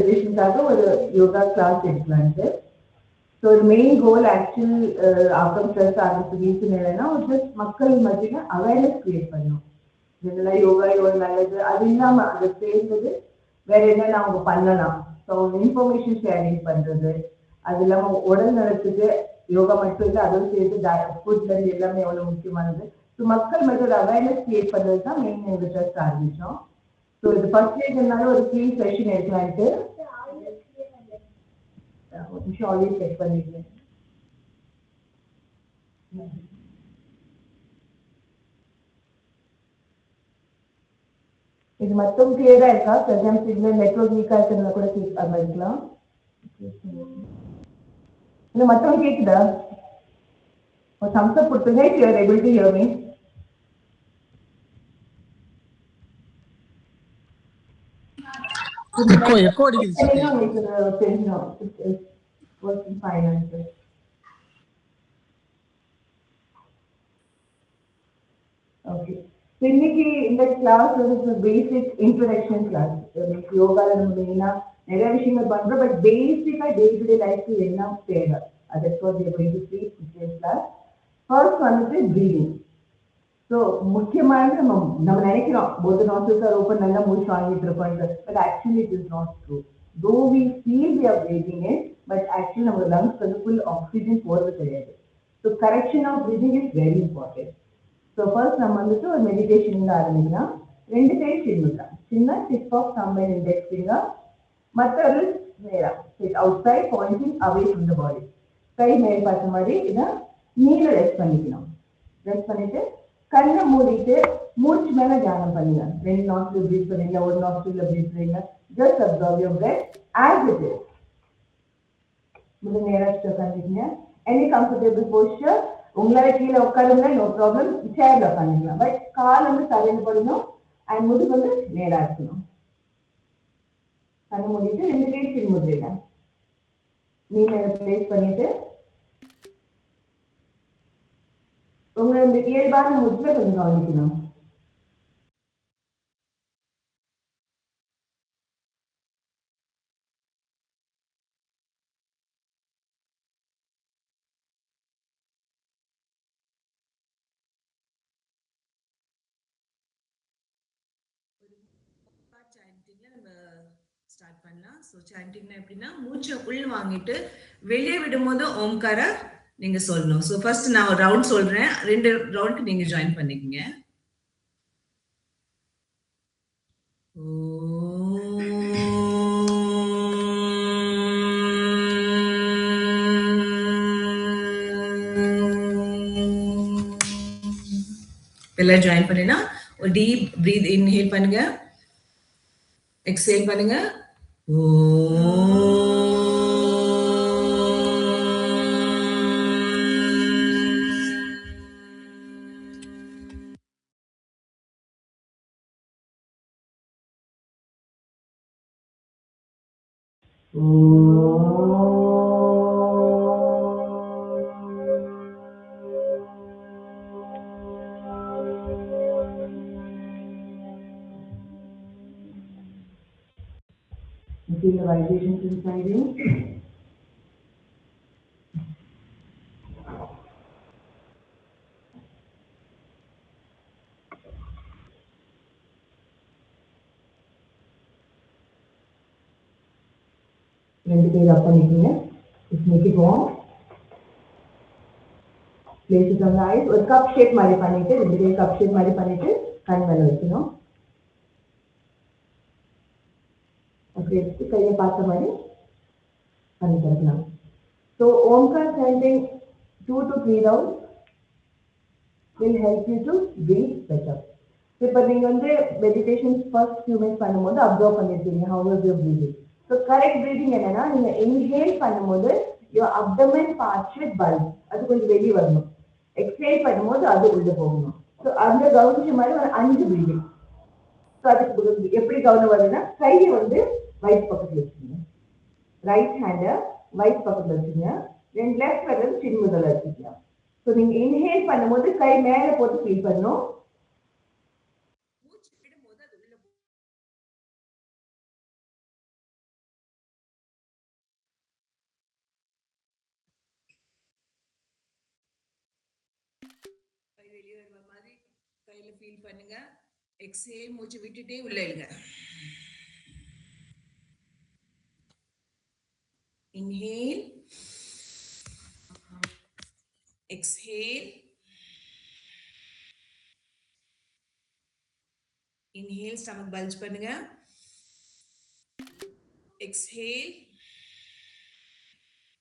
செலிப்ரேஷனுக்காக ஒரு yoga class எடுக்கலான்ட்டு. So ஒரு main கோல் actual after stress ஆரம்பிச்சு ரீசன் என்னன்னா ஜஸ்ட் மக்கள் மத்தியில் அவேர்னஸ் கிரியேட் பண்ணணும். இதெல்லாம் யோகா எவ்வளோ நல்லது, அது இல்லாமல் அதை சேர்ந்தது வேற என்னென்ன அவங்க பண்ணலாம். ஸோ இன்ஃபர்மேஷன் ஷேரிங் பண்ணுறது, அது இல்லாமல் உடல் நலத்துக்கு யோகா மட்டும் இல்லை, அதுவும் சேர்த்து ஃபுட்லேருந்து எல்லாமே எவ்வளோ முக்கியமானது. ஸோ மக்கள் மட்டும் ஒரு அவேர்னஸ் கிரியேட் பண்ணுறது தான் மெயின் எங்கள் ட்ரஸ்ட் ஆரம்பித்தோம். ஸோ இது ஃபர்ஸ்ட் டேஸ்னால ஒரு ஃப்ரீ செஷன் எடுக்கலான்ட்டு ஒரு நிமிஷம் ஆல்ரெடி செக் பண்ணிருக்கேன். இது மட்டும் கிளியரா இருக்கா? பிரஜாம் சிக்னல் நெட்வொர்க் வீக்கா இருக்கிறத கூட இருக்கலாம். இது மட்டும் கேக்குதா? ஒரு thumbs up கொடுத்துங்க if you are able to hear me. Echo அடிக்குது. தெரியும் working fine. ஓகே, இன்னைக்கு இந்த கிளாஸ் வந்து பேசிக் இன்ட்ரோடக்ஷன் கிளாஸ். யோகால நம்ம மெயினா நிறைய விஷயங்கள் பண்றோம், பட் பேசிக்கா டே டு டே லைஃப்க்கு என்ன தேவை அதுக்கு கிளாஸ். ஃபர்ஸ்ட் வந்துட்டு பிரீதிங். ஸோ முக்கியமானது நம்ம நினைக்கிறோம் போத் நாஸ்ட்ரில்ஸ் ஆர் ஓப்பன், நல்லா மூச்சு வாங்கிட்டு இருக்கோம், but actually it is not true. Though we feel we are breathing it, but actually நம்ம லங்ஸ் வந்து ஃபுல் ஆக்சிஜன் போறது கிடையாது. So correction of breathing is very important. So first நம்ம வந்துட்டு ஒரு மெடிடேஷன்ல ஆரம்பிக்கலாம். 2 கை சின்னுக்கலாம். சின்ன tip of thumb and index finger, மற்ற நேரா sit outside pointing away from the body. கை மேல் பார்த்த மாதிரி இதை நீல ரெஸ்ட் பண்ணிக்கணும். ரெஸ்ட் பண்ணிட்டு கண்ணை மூடிட்டு மூச்சு மேல தியானம் பண்ணுங்க. 2 நாஸ்ட்ரில் பிரீத் பண்ணுங்க, 1 நாஸ்ட்ரில் பிரீத் பண்ணுங்க. Just observe your breadth as it is. நேரா உட்காந்துக்கீங்க. Any comfortable poster. உங்களால கீழே உட்காருங்க, நோ ப்ராப்ளம். சேர்ல உட்காந்துக்கலாம், பட் கால் வந்து தரையில் படணும் அண்ட் முதுகு வந்து நேரா இருக்கணும். கண்ணு மூடிட்டு 2 கை சின் முதிரைங்க நீங்க பிளேஸ் பண்ணிட்டு உங்க இந்த இயல்பான மூச்சுல கொஞ்சம் கவனிக்கணும். ஸ்டார்ட் பண்ணலாம். ஸோ சாண்டிங்னா எப்படின்னா மூச்சை உள் வாங்கிட்டு வெளியே விடும்போது ஓம்கார நீங்க சொல்லணும். ஸோ ஃபர்ஸ்ட் நான் ஒரு ரவுண்ட் சொல்றேன், 2 ரவுண்டுக்கு நீங்க ஜாயின் பண்ணிக்கங்க. எல்லாம் ஜாயின் பண்ணினா ஒரு டீப் பிரீத் இன்ஹேல் பண்ணுங்க, எக்ஸேல் பண்ணுங்க. Feel the vibrations inside you. ரெண்டு பேர் அப் பண்ணிக்கோங்க. make it warm. Place it on the eyes. ஒரு கப் ஷேப் மாதிரி பண்ணிட்டு 2 பேர் கப் ஷேப் மாதிரி பண்ணிட்டு கண் மேல வைக்கணும். அப்படி எடுத்து கையை பார்த்த மாதிரி பண்ணி தரலாம். So Omkar chanting 2 to 3 rounds will help you to breathe better. இப்போ நீங்க வந்து மெடிடேஷன் ஃபர்ஸ்ட் ஃபியூ மினிட்ஸ் பண்ணும்போது அப்சர்வ் பண்ணிருக்கீங்க how was your breathing. So correct breathing என்னன்னா நீங்க இன்ஹேல் பண்ணும்போது your abdomen part should bulge, அது கொஞ்சம் வெளியே வரணும். எக்ஸேல் பண்ணும்போது அது உள்ள போகணும். ஸோ அந்த கவனிச்ச மாதிரி ஒரு 5 பிரீதிங். ஸோ அதுக்கு எப்படி கவனம் வருதுன்னா கையை வந்து ரைட் பக்கத்தில் வச்சுக்கோங்க, ரைட் ஹேண்டை ரைட் பக்கத்தில் வச்சுங்க, 2 லெஃப்ட் விரல் சின் முதல்ல வச்சுக்கலாம். ஸோ நீங்க இன்ஹேல் பண்ணும்போது கை மேலே போட்டு ஃபீல் பண்ணணும். கையில ஃபீல் பண்ணுங்க. எக்ஸேல் மூச்சு விட்டுட்டே உள்ள இழுங்க. Inhale, exhale, inhale, stomach bulge பண்ணுங்க. Exhale,